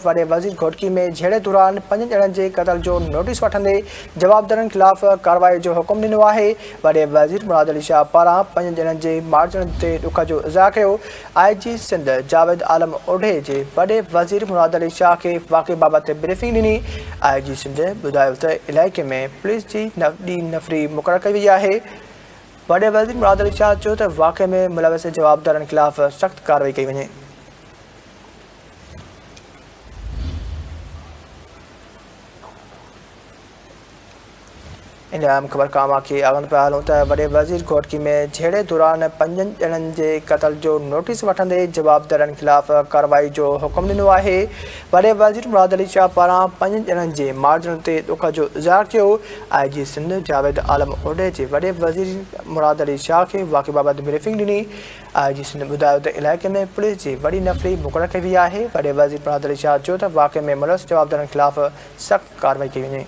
वॾे वज़ीर घोटकी में झेड़े दौरान 5 ॼणनि जे क़त्ल जो नोटिस वठंदे जवाबदारनि ख़िलाफ़ कार्रवाई जो हुकुम ॾिनो आहे। वॾे वज़ीर मुराद अली शाह पारां 5 ॼणनि जे मारिजण ते ॾुख जो इज़हार कयो। IG सिंध जावेद आलम ओढे जे वॾे वज़ीर मुराद अली शाह खे वाक़े बाबति ब्रीफिंग ॾिनी। IG सिंध ॿुधायो त इलाइक़े में पुलिस जी ॾी नफ़री मुक़ररु कई वई आहे। वॾे वज़ीर मुराद अली शाह चयो त वाक़े में मुलविस जवाबदारनि ख़िलाफ़ सख़्त कार्रवाई कई वञे। इन अहम ख़बर कामा खे आगन पिया हलूं त वॾे वज़ीर घोटकी में झेड़े दौरान 5 ॼणनि जे क़त्ल जो नोटिस वठंदे जवाबदारनि ख़िलाफ़ कार्रवाई जो हुकुम ॾिनो आहे। वॾे वज़ीर मुराद अली शाह पारां 5 ॼणनि जे मारिजण ते ॾुख जो इज़हार कयो। IG सिंध जावेद आलम ओढे जे वॾे वज़ीर मुराद अली शाह खे वाक़े बाबति ब्रीफिंग ॾिनी। IG सिंध ॿुधायो त इलाइक़े में पुलिस जी वॾी नफ़री मुक़ररु कई वई आहे। वॾे वज़ीर मुराद अली शाह चयो त वाक़े में मुलविस जवाबदारनि ख़िलाफ़ सख़्त कार्रवाई कई वञे।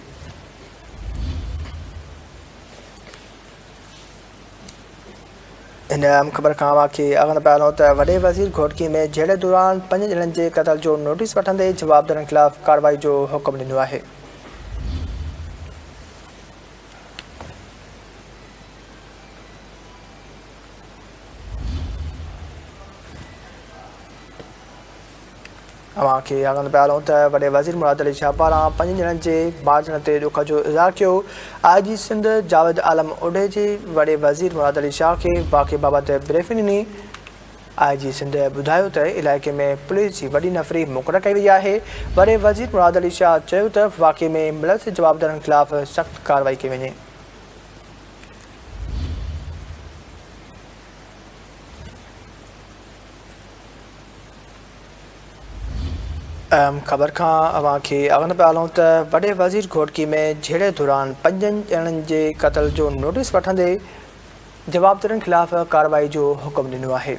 इन अहम ख़बर खां खे आगन पिया हलूं त वॾे वज़ीर घोटकी में झेड़े दौरान 5 ॼणनि जे क़त्ल जो नोटिस वठंदे जवाबदारनि ख़िलाफ़ कार्रवाई जो हुकुम ॾिनो आहे। खे आगन पिया हलूं त वॾे वज़ीर मुराद अली शाह पारां 5 ॼणनि जे मारिजण ते ॾुख जो इज़हार कयो। IG सिंध जावेद आलम ओढे जे वॾे वज़ीर मुराद अली शाह खे वाक़े बाबति ब्रीफिंग ॾिनी। IG सिंध ॿुधायो त इलाइक़े में पुलिस जी वॾी नफ़री मुक़ररु कई वई आहे। वॾे वज़ीर मुराद अली शाह चयो त वाक़े में मुलविस जवाबदारनि ख़िलाफ़ सख़्त कार्रवाई कई वञे। अहम ख़बर खां खे आगन पिया हलूं त वॾे वज़ीर घोटकी में झेड़े दौरान 5 ॼणनि जे क़त्ल जो नोटिस वठंदे जवाबदारनि ख़िलाफ़ कार्रवाई जो हुकुम ॾिनो आहे।